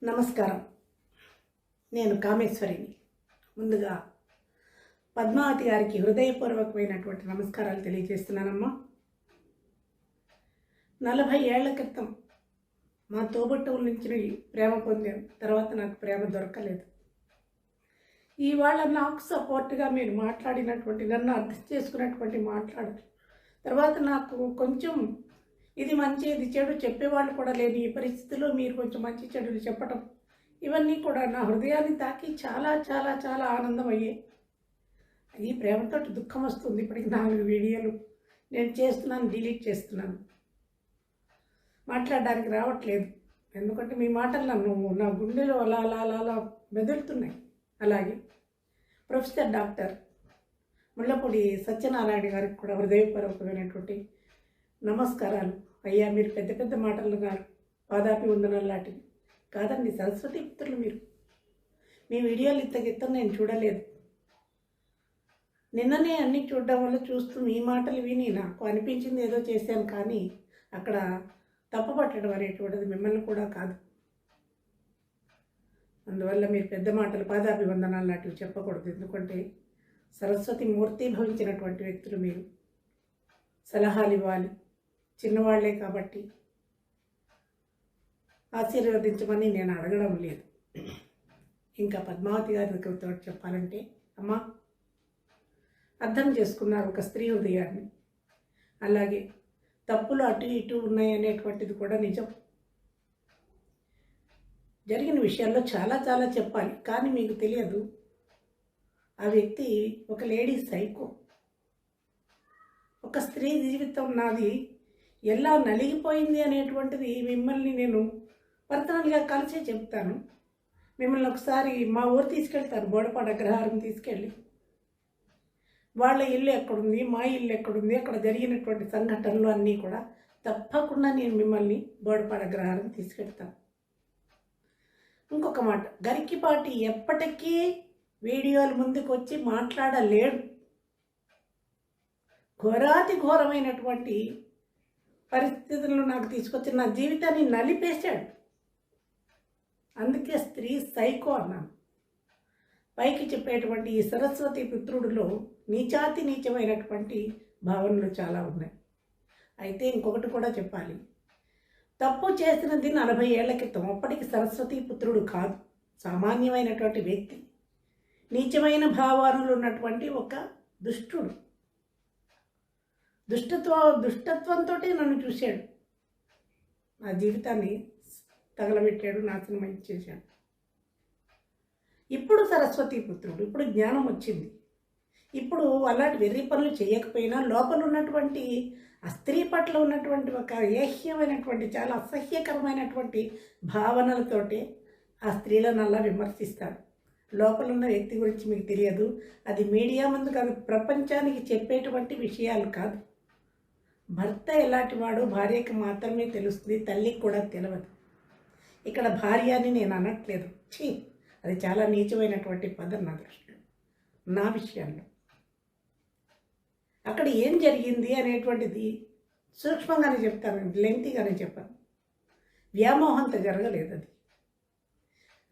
నమస్కారం. నేను కామేశ్వరిని. ముందుగా పద్మావతి గారికి హృదయపూర్వకమైనటువంటి నమస్కారాలు తెలియజేస్తున్నానమ్మా. 40 ఏళ్ల క్రితం మా తోబుట్టువుల నుంచి ప్రేమ పొందాను. తర్వాత నాకు ప్రేమ దొరకలేదు. ఇవాళ నాకు సపోర్ట్గా మీరు మాట్లాడినటువంటి, నన్ను అర్థం చేసుకున్నటువంటి మాట్లాడారు. తర్వాత నాకు కొంచెం ఇది మంచి ఇది చెడు చెప్పేవాళ్ళు కూడా లేని ఈ పరిస్థితిలో మీరు కొంచెం మంచి చెడులు చెప్పటం, ఇవన్నీ కూడా నా హృదయాన్ని తాకి చాలా చాలా చాలా ఆనందం అయ్యాయి. ఈ ప్రేమతో దుఃఖం వస్తుంది. ఇప్పటికి 4 వీడియోలు నేను చేస్తున్నాను, డిలీట్ చేస్తున్నాను. మాట్లాడడానికి రావట్లేదు. ఎందుకంటే మీ మాటలు నా గుండెలో అలా అలా అలా అలా మెదులుతున్నాయి. అలాగే ప్రొఫెసర్ డాక్టర్ ముళ్ళపూడి సత్యనారాయణ గారికి కూడా హృదయపూర్వకమైనటువంటి నమస్కారాలు. అయ్యా, మీరు పెద్ద పెద్ద మాటలు గారు, పాదాపి వందనాలు లాంటివి కాదండి. సరస్వతి పుత్రులు మీరు. మీ వీడియోలు ఇంతకిత్తం నేను చూడలేదు. నిన్ననే అన్నీ చూడడం వల్ల చూస్తూ మీ మాటలు విని నాకు అనిపించింది ఏదో చేశాను. కానీ అక్కడ తప్పుపట్టడం అనేటువంటిది మిమ్మల్ని కూడా కాదు. అందువల్ల మీరు పెద్ద మాటలు, పాదాపి వందనాలు లాంటివి చెప్పకూడదు. ఎందుకంటే సరస్వతి మూర్తి భవించినటువంటి వ్యక్తులు మీరు. సలహాలు ఇవ్వాలి, చిన్నవాళ్లే కాబట్టి ఆశీర్వదించమని నేను అడగడం లేదు. ఇంకా పద్మావతి గారి దగ్గరతో చెప్పాలంటే, అమ్మా, అర్థం చేసుకున్నారు ఒక స్త్రీ హృదయాన్ని. అలాగే తప్పులు అటు ఇటు ఉన్నాయనేటువంటిది కూడా నిజం. జరిగిన విషయాల్లో చాలా చాలా చెప్పాలి, కానీ మీకు తెలియదు. ఆ వ్యక్తి ఒక లేడీ సైకో. ఒక స్త్రీ జీవితం నాది ఎలా నలిగిపోయింది అనేటువంటిది మిమ్మల్ని నేను పర్సనల్గా కలిసే చెప్తాను. మిమ్మల్ని ఒకసారి మా ఊరు తీసుకెళ్తాను, బోడపాడ అగ్రహారం తీసుకెళ్ళి వాళ్ళ ఇల్లు ఎక్కడుంది, మా ఇల్లు ఎక్కడుంది, అక్కడ జరిగినటువంటి సంఘటనలు అన్నీ కూడా తప్పకుండా నేను మిమ్మల్ని బోడపాడ అగ్రహారం తీసుకెళ్తాను. ఇంకొక మాట, గరికిపాటి ఎప్పటికీ వీడియోల ముందుకు వచ్చి మాట్లాడలేడు. ఘోరాతి ఘోరమైనటువంటి పరిస్థితులను నాకు తీసుకొచ్చి నా జీవితాన్ని నలిపేశాడు. అందుకే స్త్రీ సైకో అన్నాను. పైకి చెప్పేటువంటి ఈ సరస్వతి పుత్రుడిలో నీచాతి నీచమైనటువంటి భావనలు చాలా ఉన్నాయి. అయితే ఇంకొకటి కూడా చెప్పాలి. తప్పు చేసినది 40 ఏళ్ల క్రితం. అప్పటికి సరస్వతి పుత్రుడు కాదు, సామాన్యమైనటువంటి వ్యక్తి, నీచమైన భావాలు ఉన్నటువంటి ఒక దుష్టుడు. దుష్టత్వంతో నన్ను చూశాడు, నా జీవితాన్ని తగలబెట్టాడు, నాశనం చేశాడు. ఇప్పుడు సరస్వతి పుత్రుడు, ఇప్పుడు జ్ఞానం వచ్చింది. ఇప్పుడు అలాంటి వెర్రి పనులు చేయకపోయినా లోపల ఉన్నటువంటి ఆ స్త్రీ పట్ల ఉన్నటువంటి ఒక ఏహ్యమైనటువంటి, చాలా అసహ్యకరమైనటువంటి భావనలతోటి ఆ స్త్రీలను అలా విమర్శిస్తాడు. లోపల ఉన్న వ్యక్తి గురించి మీకు తెలియదు. అది మీడియా ముందు కాదు, ప్రపంచానికి చెప్పేటువంటి విషయాలు కాదు. భర్త ఎలాంటి వాడు భార్యకి మాత్రమే తెలుస్తుంది, తల్లికి కూడా తెలియదు. ఇక్కడ భార్య అని నేను అనట్లేదు. అది చాలా నీచమైనటువంటి పదం నా దృష్టిలో, నా విషయాల్లో. అక్కడ ఏం జరిగింది అనేటువంటిది సూక్ష్మంగానే చెప్తాను, లెంగ్తీగానే చెప్పాను. వ్యామోహంతో జరగలేదు. అది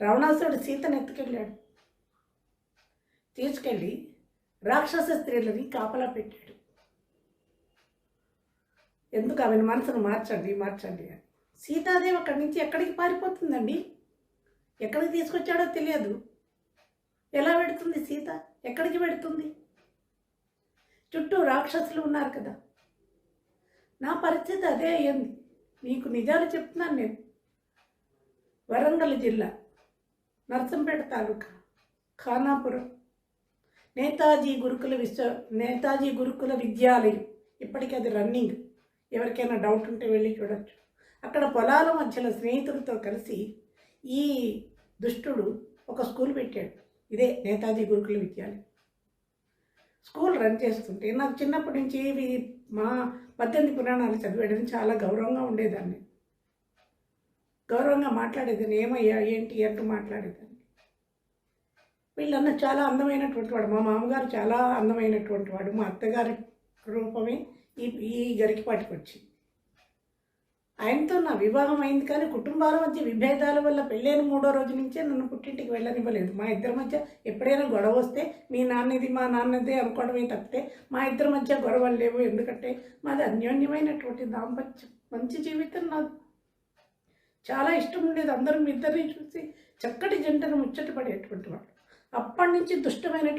రావణాసురుడు సీతను ఎత్తుకెళ్ళాడు, తీసుకెళ్ళి రాక్షస స్త్రీలని కాపలా పెట్టాడు. ఎందుకు ఆమెను మనసును మార్చండి అని. సీతాదేవి అక్కడి నుంచి ఎక్కడికి పారిపోతుందండి? ఎక్కడికి తీసుకొచ్చాడో తెలియదు. ఎలా పెడుతుంది సీత? ఎక్కడికి పెడుతుంది? చుట్టూ రాక్షసులు ఉన్నారు కదా. నా పరిస్థితి అదే అయ్యింది. మీకు నిజాలు చెప్తున్నాను నేను. వరంగల్ జిల్లా నర్సంపేట తాలూకా ఖానాపురం నేతాజీ గురుకుల విద్యాలయం. ఇప్పటికీ అది రన్నింగ్. ఎవరికైనా డౌట్ ఉంటే వెళ్ళి చూడొచ్చు. అక్కడ పొలాల మధ్యలో స్నేహితులతో కలిసి ఈ దుష్టుడు ఒక స్కూల్ పెట్టాడు. ఇదే నేతాజీ గురుకుల విద్యాలయం. స్కూల్ రన్ చేస్తుంటే నాకు చిన్నప్పటి నుంచి ఇవి మా 18 పురాణాలు చదివేయడం చాలా గౌరవంగా ఉండేదాన్ని. గౌరవంగా మాట్లాడేదాన్ని. ఏమయ్యా ఏంటి అంటూ మాట్లాడేదాన్ని. వీళ్ళన్న చాలా అందమైనటువంటి వాడు. మా మామగారు చాలా అందమైనటువంటి వాడు. మా అత్తగారి రూపమే ఈ గరికిపాటికి వచ్చి ఆయనతో నా వివాహం అయింది, కానీ కుటుంబాల మధ్య విభేదాల వల్ల పెళ్ళైన 3వ రోజు నుంచే నన్ను పుట్టింటికి వెళ్ళనివ్వలేదు. మా ఇద్దరి మధ్య ఎప్పుడైనా గొడవ వస్తే మీ నాన్నది మా నాన్నది అనుకోవడమే తప్పితే మా ఇద్దరి మధ్య గొడవలు లేవు. ఎందుకంటే మాది అన్యోన్యమైనటువంటి దాంపత్యం, మంచి జీవితం నాది. చాలా ఇష్టం ఉండేది. అందరూ మీ ఇద్దరిని చూసి చక్కటి జంటను ముచ్చట పడేటువంటి వాళ్ళు. అప్పటి నుంచి దుష్టమైనటువంటి